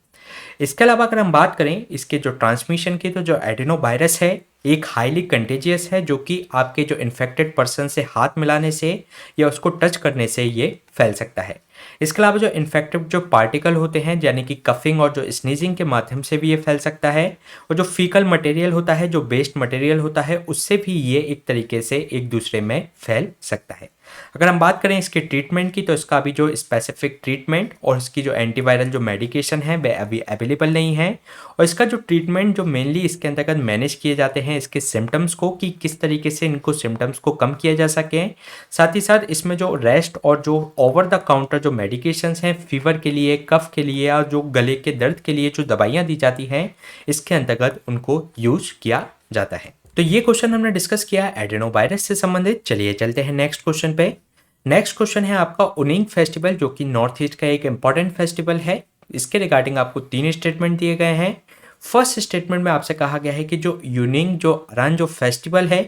इसके अलावा अगर हम बात करें इसके जो ट्रांसमिशन की, तो जो एडेनो वायरस है एक हाईली कंटेजियस है जो कि आपके जो इन्फेक्टेड पर्सन से हाथ मिलाने से या उसको टच करने से ये फैल सकता है। इसके अलावा जो इन्फेक्टिव जो पार्टिकल होते हैं यानी कि कफिंग और जो स्नीजिंग के माध्यम से भी ये फैल सकता है, और जो फीकल मटेरियल होता है जो वेस्ट मटेरियल होता है उससे भी ये एक तरीके से एक दूसरे में फैल सकता है। अगर हम बात करें इसके ट्रीटमेंट की, तो इसका अभी जो स्पेसिफिक ट्रीटमेंट और इसकी जो एंटीवायरल जो मेडिकेशन है वह अभी अवेलेबल नहीं है, और इसका जो ट्रीटमेंट जो मेनली इसके अंतर्गत मैनेज किए जाते हैं इसके सिम्टम्स को कि किस तरीके से इनको सिम्टम्स को कम किया जा सके। साथ ही साथ इसमें जो रेस्ट और जो ओवर द काउंटर जो मेडिकेशंस हैं फीवर के लिए, कफ के लिए और जो गले के दर्द के लिए जो दवाइयाँ दी जाती हैं इसके अंतर्गत उनको यूज किया जाता है। तो ये क्वेश्चन हमने डिस्कस किया एडेनो वायरस से संबंधित। चलिए चलते हैं नेक्स्ट क्वेश्चन पे। नेक्स्ट क्वेश्चन है आपका उनिंग फेस्टिवल, जो कि नॉर्थ ईस्ट का एक इंपॉर्टेंट फेस्टिवल है। इसके रिगार्डिंग आपको 3 स्टेटमेंट दिए गए हैं। फर्स्ट स्टेटमेंट में आपसे कहा गया है कि जो यूनिंग जो अरान जो फेस्टिवल है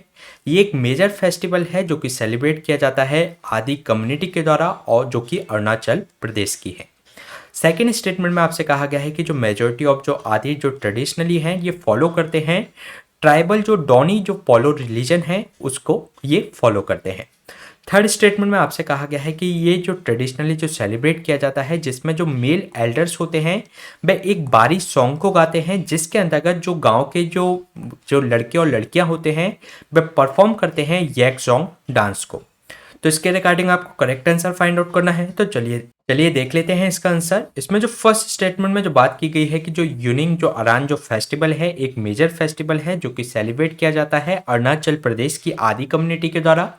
ये एक मेजर फेस्टिवल है जो कि सेलिब्रेट किया जाता है आदि कम्युनिटी के द्वारा और जो कि अरुणाचल प्रदेश की है। सेकेंड स्टेटमेंट में आपसे कहा गया है कि जो मेजोरिटी ऑफ जो आदि जो ट्रेडिशनली हैं ये फॉलो करते हैं ट्राइबल जो डोनी जो पोलो रिलीजन है उसको ये फॉलो करते हैं। थर्ड स्टेटमेंट में आपसे कहा गया है कि ये जो ट्रेडिशनली जो सेलिब्रेट किया जाता है जिसमें जो मेल एल्डर्स होते हैं वह एक बारी सॉन्ग को गाते हैं जिसके अंतर्गत जो गांव के जो लड़के और लड़कियां होते हैं वह परफॉर्म करते हैं यैक सॉन्ग डांस को। तो इसके रिगार्डिंग आपको करेक्ट आंसर फाइंड आउट करना है। तो चलिए देख लेते हैं इसका आंसर। इसमें जो फर्स्ट स्टेटमेंट में जो बात की गई है कि जो यूनिंग जो अरान जो फेस्टिवल है एक मेजर फेस्टिवल है जो कि सेलिब्रेट किया जाता है अरुणाचल प्रदेश की आदि कम्युनिटी के द्वारा,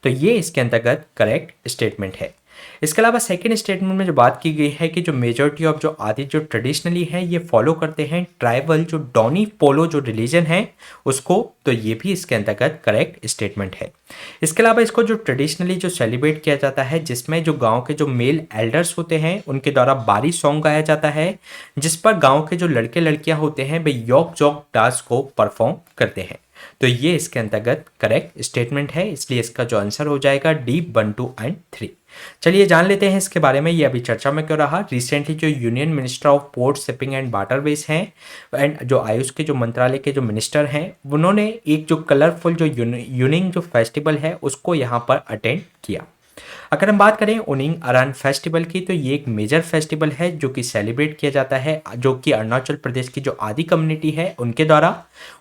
तो ये इसके अंतर्गत करेक्ट स्टेटमेंट है। इसके अलावा सेकेंड स्टेटमेंट में जो बात की गई है कि जो मेजॉरिटी ऑफ जो आदि जो ट्रेडिशनली है ये फॉलो करते हैं ट्राइबल जो डोनी पोलो जो रिलीजन है उसको, तो ये भी इसके अंतर्गत करेक्ट स्टेटमेंट है। इसके अलावा इसको जो ट्रेडिशनली जो सेलिब्रेट किया जाता है जिसमें जो गांव के जो मेल एल्डर्स होते हैं उनके द्वारा बारी सॉन्ग गाया जाता है जिस पर गांव के जो लड़के लड़कियां होते हैं वे योक जोक डांस को परफॉर्म करते हैं, तो ये इसके अंतर्गत करेक्ट स्टेटमेंट है। इसलिए इसका जो आंसर हो जाएगा डी 1, 2 एंड 3। चलिए जान लेते हैं इसके बारे में ये अभी चर्चा में क्यों रहा। रिसेंटली जो union minister of port shipping and waterways हैं एंड जो आयुष के जो मंत्रालय के जो मिनिस्टर हैं उन्होंने एक जो कलरफुल जो यूनिंग जो फेस्टिवल है उसको यहाँ पर अटेंड किया। अगर हम बात करें उनिंग अरान फेस्टिवल की, तो ये एक मेजर फेस्टिवल है जो कि सेलिब्रेट किया जाता है जो कि अरुणाचल प्रदेश की जो आदि कम्युनिटी है उनके द्वारा,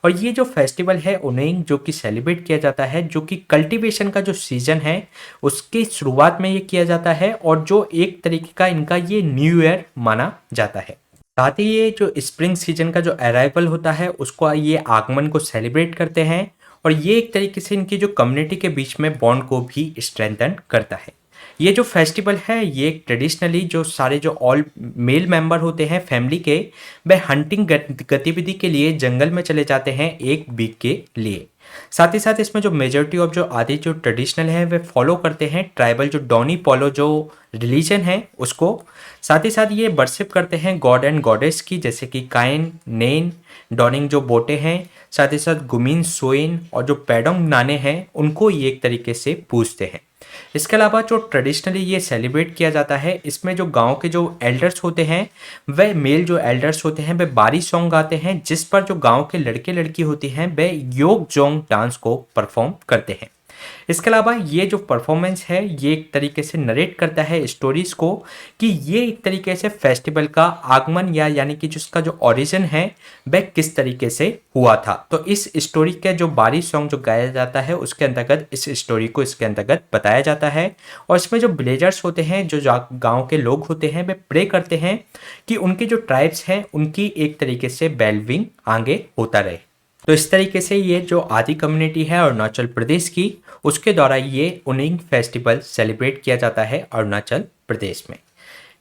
और ये जो फेस्टिवल है उनिंग जो कि सेलिब्रेट किया जाता है जो कि कल्टीवेशन का जो सीजन है उसकी शुरुआत में ये किया जाता है और जो एक तरीके का इनका ये न्यू ईयर माना जाता है। साथ ही ये जो स्प्रिंग सीजन का जो अराइवल होता है उसको ये आगमन को सेलिब्रेट करते हैं और ये एक तरीके से इनकी जो कम्युनिटी के बीच में बॉन्ड को भी स्ट्रेंथन करता है। ये जो फेस्टिवल है ये ट्रेडिशनली जो सारे जो ऑल मेल मेंबर होते हैं फैमिली के वह हंटिंग गतिविधि के लिए जंगल में चले जाते हैं एक वीक के लिए। साथ ही साथ इसमें जो मेजॉरिटी ऑफ जो आदि जो ट्रेडिशनल है वे फॉलो करते हैं ट्राइबल जो डोनी पोलो जो रिलीजन है उसको। साथ ही साथ ये वर्शिप करते हैं गॉड एंड गॉडेस की, जैसे कि काइन, नेन, डॉनिंग जो बोटे हैं, साथ ही साथ गुमिन, सोइन और जो पैडोंग नाने हैं उनको ये एक तरीके से पूजते हैं। इसके अलावा जो ट्रेडिशनली ये सेलिब्रेट किया जाता है इसमें जो गांव के जो एल्डर्स होते हैं वह मेल जो एल्डर्स होते हैं वह बारी सॉन्ग गाते हैं जिस पर जो गांव के लड़के लड़की होती हैं वह योग जोंग डांस को परफॉर्म करते हैं। इसके अलावा ये जो परफॉर्मेंस है ये एक तरीके से नरेट करता है स्टोरीज को कि ये एक तरीके से फेस्टिवल का आगमन या यानी कि जिसका जो ओरिजिन है वह किस तरीके से हुआ था। तो इस स्टोरी के जो बारी सॉन्ग जो गाया जाता है उसके अंतर्गत इस स्टोरी को इसके अंतर्गत बताया जाता है। और इसमें जो विलेजर्स होते हैं जो गांव के लोग होते हैं वे प्रे करते हैं कि उनके जो ट्राइब्स हैं उनकी एक तरीके से वेलबींग आगे होता रहे। तो इस तरीके से ये जो आदि कम्युनिटी है अरुणाचल प्रदेश की उसके द्वारा ये उनिंग फेस्टिवल सेलिब्रेट किया जाता है अरुणाचल प्रदेश में।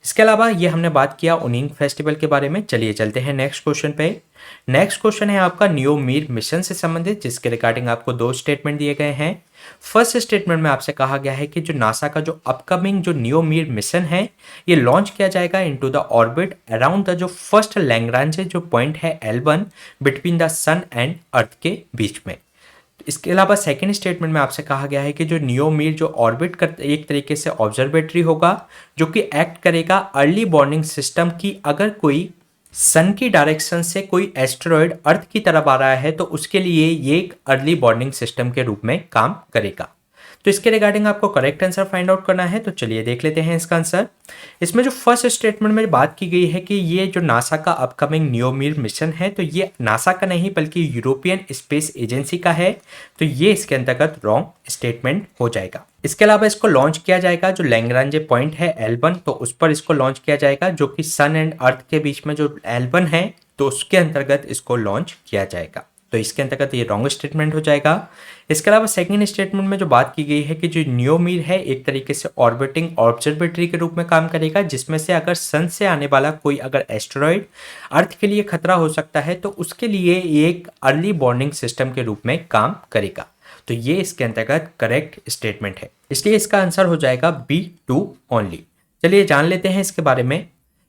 इसके अलावा ये हमने बात किया उनिंग फेस्टिवल के बारे में। चलिए चलते हैं नेक्स्ट क्वेश्चन पे। नेक्स्ट क्वेश्चन है आपका न्यू मीर मिशन से संबंधित जिसके रिगार्डिंग आपको दो स्टेटमेंट दिए गए हैं। फर्स्ट स्टेटमेंट में आपसे कहा गया है कि जो नासा का जो अपकमिंग जो न्यू मीर मिशन है ये लॉन्च किया जाएगा into the orbit around the जो फर्स्ट लैग्रांज जो पॉइंट है L1 between the sun and earth के बीच में। इसके अलावा सेकेंड स्टेटमेंट में आपसे कहा गया है कि जो नियोमीर जो ऑर्बिट कर एक तरीके से ऑब्जर्वेटरी होगा जो कि एक्ट करेगा अर्ली वार्निंग सिस्टम की अगर कोई सन की डायरेक्शन से कोई एस्टेरॉयड अर्थ की तरफ आ रहा है तो उसके लिए ये एक अर्ली वार्निंग सिस्टम के रूप में काम करेगा। तो इसके रिगार्डिंग आपको करेक्ट आंसर फाइंड आउट करना है। तो चलिए देख लेते हैं इसका आंसर। इसमें जो फर्स्ट स्टेटमेंट में बात की गई है कि ये जो नासा का अपकमिंग नियोमीर मिशन है तो ये नासा का नहीं बल्कि यूरोपियन स्पेस एजेंसी का है। तो ये इसके अंतर्गत रॉन्ग स्टेटमेंट हो जाएगा। इसके अलावा इसको लॉन्च किया जाएगा जो लैग्रांज पॉइंट है L1 तो उस पर इसको लॉन्च किया जाएगा जो कि सन एंड अर्थ के बीच में जो L1 है तो उसके अंतर्गत इसको लॉन्च किया जाएगा। तो इसके अंतर्गत ये रॉन्ग स्टेटमेंट हो जाएगा। इसके अलावा सेकंड स्टेटमेंट में जो बात की गई है कि जो नियोमीर है एक तरीके से ऑर्बिटिंग ऑब्जर्वेटरी के रूप में काम करेगा जिसमें से अगर सन से आने वाला कोई अगर एस्टेरॉयड अर्थ के लिए खतरा हो सकता है तो उसके लिए एक अर्ली वार्निंग सिस्टम के रूप में काम करेगा। तो ये इसके अंतर्गत करेक्ट स्टेटमेंट है, इसलिए इसका आंसर हो जाएगा B2 ओनली। चलिए जान लेते हैं इसके बारे में।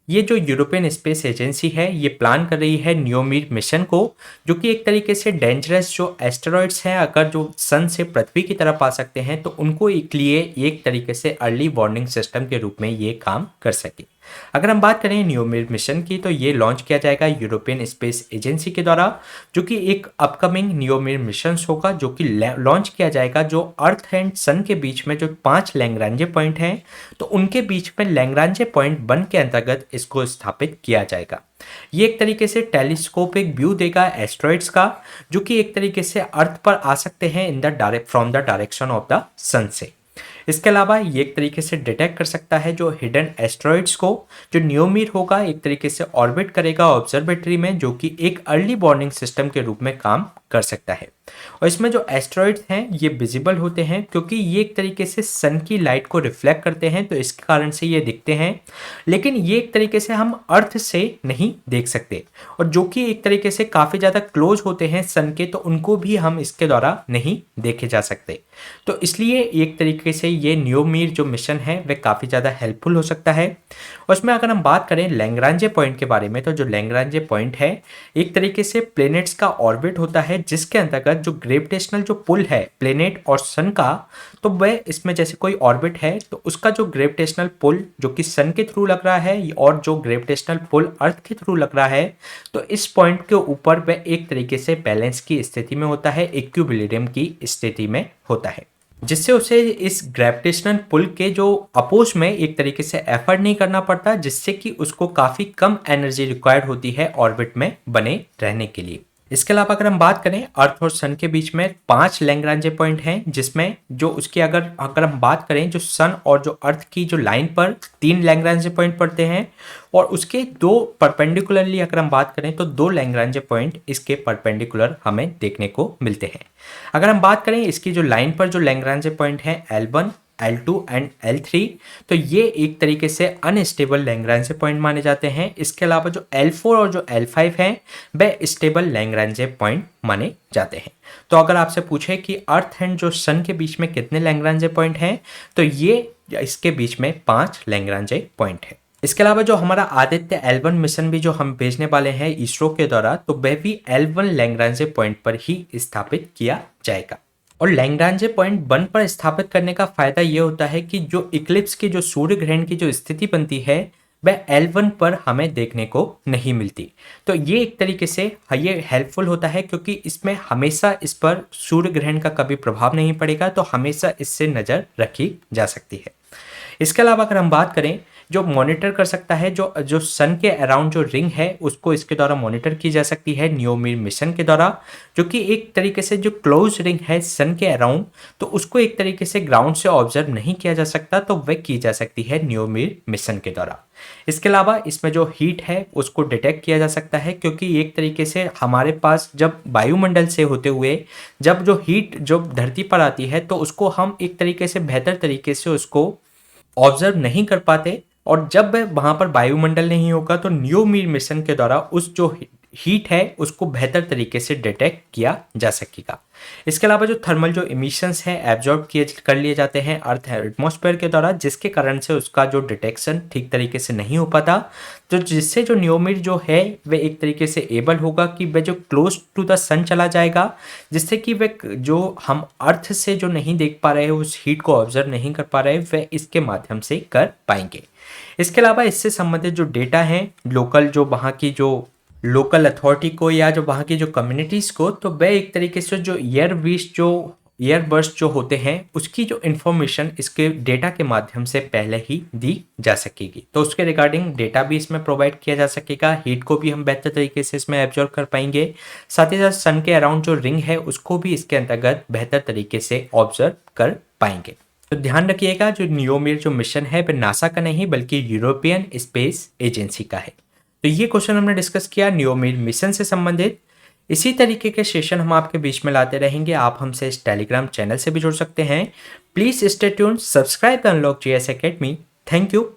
ये जो यूरोपियन स्पेस एजेंसी है ये प्लान कर रही है नियोमीर मिशन को जो कि एक तरीके से डेंजरस जो एस्टेरॉइड्स हैं अगर जो सन से पृथ्वी की तरफ आ सकते हैं तो उनको एक लिए एक तरीके से अर्ली वार्निंग सिस्टम के रूप में ये काम कर सके। अगर हम बात करें नियोमीर मिशन की तो ये लॉन्च किया जाएगा यूरोपियन स्पेस एजेंसी के द्वारा जो कि एक अपकमिंग नियोमीर मिशन होगा जो कि लॉन्च किया जाएगा जो अर्थ एंड सन के बीच में जो 5 लैग्रांज पॉइंट हैं तो उनके बीच में लैग्रांज पॉइंट 1 के अंतर्गत इसको स्थापित किया जाएगा। ये एक तरीके से टेलीस्कोपिक व्यू देगा एस्ट्रॉइड्स का जो कि एक तरीके से अर्थ पर आ सकते हैं in the from the direction of the sun से। इसके अलावा ये एक तरीके से डिटेक्ट कर सकता है जो हिडन एस्ट्रॉइड्स को जो नियोमीर होगा एक तरीके से ऑर्बिट करेगा ऑब्जर्वेटरी में जो कि एक अर्ली वार्निंग सिस्टम के रूप में काम कर सकता है। और इसमें जो एस्ट्रॉइड्स हैं ये विजिबल होते हैं क्योंकि ये एक तरीके से सन की लाइट को रिफ्लेक्ट करते हैं तो इसके कारण से ये दिखते हैं, लेकिन ये एक तरीके से हम अर्थ से नहीं देख सकते और जो कि एक तरीके से काफ़ी ज़्यादा क्लोज होते हैं सन के तो उनको भी हम इसके द्वारा नहीं देखे जा सकते। तो इसलिए एक तरीके से ये नियोमीर जो मिशन है वह काफ़ी ज़्यादा हेल्पफुल हो सकता है। और इसमें अगर हम बात करें लैग्रांज पॉइंट के बारे में तो जो लैग्रांज पॉइंट है एक तरीके से प्लैनेट्स का ऑर्बिट होता है जिसके अंतर्गत जो ग्रेविटेशनल जो पुल है प्लैनेट और सन का तो वह इसमें जैसे कोई ऑर्बिट है तो उसका जो ग्रेविटेशनल पुल जो कि सन के थ्रू लग रहा है और जो ग्रेविटेशनल पुल अर्थ के थ्रू लग रहा है तो इस पॉइंट के ऊपर वह एक तरीके से बैलेंस की स्थिति में होता है, इक्विलिब्रियम की स्थिति में होता है जिससे उसे इस ग्रेविटेशनल पुल के जो अपोज में एक तरीके से एफर्ट नहीं करना पड़ता जिससे कि उसको काफ़ी कम एनर्जी रिक्वायर्ड होती है ऑर्बिट में बने रहने के लिए। इसके अलावा अगर हम बात करें अर्थ और सन के बीच में 5 लैग्रांज पॉइंट हैं जिसमें जो उसकी अगर हम बात करें जो सन और जो अर्थ की जो लाइन पर 3 लैग्रांज पॉइंट पड़ते हैं और उसके 2 परपेंडिकुलरली अगर हम बात करें तो 2 लैग्रांज पॉइंट इसके परपेंडिकुलर हमें देखने को मिलते हैं। अगर हम बात करें इसकी जो लाइन पर जो लैग्रांज पॉइंट है L1 L2 एंड L3 तो ये एक तरीके से अनस्टेबल लैग्रांज पॉइंट माने जाते हैं। इसके अलावा जो L4 और जो L5 हैं वह स्टेबल लैग्रांज पॉइंट माने जाते हैं। तो अगर आपसे पूछे कि अर्थ एंड जो सन के बीच में कितने लैग्रांज पॉइंट हैं तो ये इसके बीच में 5 लैग्रांज पॉइंट है। इसके अलावा जो हमारा आदित्य L1 मिशन भी जो हम भेजने वाले हैं इसरो के द्वारा तो वह भी L1 लैग्रांज पॉइंट पर ही स्थापित किया जाएगा। और लैग्रांज पॉइंट 1 पर स्थापित करने का फायदा ये होता है कि जो इक्लिप्स की जो सूर्य ग्रहण की जो स्थिति बनती है वह L1 पर हमें देखने को नहीं मिलती। तो ये एक तरीके से ये हेल्पफुल होता है क्योंकि इसमें हमेशा इस पर सूर्य ग्रहण का कभी प्रभाव नहीं पड़ेगा, तो हमेशा इससे नज़र रखी जा सकती है। इसके अलावा अगर हम बात करें, जो मॉनिटर कर सकता है, जो जो सन के अराउंड जो रिंग है उसको इसके द्वारा मॉनिटर की जा सकती है नियोमिर मिशन के द्वारा, जो कि एक तरीके से जो क्लोज रिंग है सन के अराउंड, तो उसको एक तरीके से ग्राउंड से ऑब्जर्व नहीं किया जा सकता, तो वह की जा सकती है नियोमिर मिशन के द्वारा। इसके अलावा इसमें जो हीट है उसको डिटेक्ट किया जा सकता है, क्योंकि एक तरीके से हमारे पास जब वायुमंडल से होते हुए जब जो हीट जो धरती पर आती है, तो उसको हम एक तरीके से बेहतर तरीके से उसको ऑब्जर्व नहीं कर पाते, और जब वहां पर वायुमंडल नहीं होगा तो नियोमिर मिशन के द्वारा उस जो हीट है उसको बेहतर तरीके से डिटेक्ट किया जा सकेगा। इसके अलावा जो थर्मल जो इमिशंस हैं एब्जॉर्ब किए कर लिए जाते हैं अर्थ एटमॉस्फेयर के द्वारा, जिसके कारण से उसका जो डिटेक्शन ठीक तरीके से नहीं हो पाता, तो जिससे जो नियोमिर जो है वह एक तरीके से एबल होगा कि वह जो क्लोज टू द सन चला जाएगा, जिससे कि वह जो हम अर्थ से जो नहीं देख पा रहे उस हीट को ऑब्जर्व नहीं कर पा रहे वह इसके माध्यम से कर पाएंगे। इसके अलावा इससे संबंधित जो डेटा है लोकल जो वहाँ की जो लोकल अथॉरिटी को या जो वहाँ की जो कम्युनिटीज़ को, तो वह एक तरीके से जो ईयरबड्स जो होते हैं उसकी जो इन्फॉर्मेशन इसके डेटा के माध्यम से पहले ही दी जा सकेगी, तो उसके रिगार्डिंग डेटा भी इसमें प्रोवाइड किया जा सकेगा। हीट को भी हम बेहतर तरीके से इसमें एब्जॉर्व कर पाएंगे, साथ ही साथ सन के अराउंड जो रिंग है उसको भी इसके अंतर्गत बेहतर तरीके से ऑब्जर्व कर पाएंगे। तो ध्यान रखिएगा जो नियोमिर जो मिशन है वह नासा का नहीं बल्कि यूरोपियन स्पेस एजेंसी का है। तो ये क्वेश्चन हमने डिस्कस किया नियोमिर मिशन से संबंधित। इसी तरीके के सेशन हम आपके बीच में लाते रहेंगे। आप हमसे इस टेलीग्राम चैनल से भी जुड़ सकते हैं। Please stay tuned, subscribe unlock GS academy. Thank you.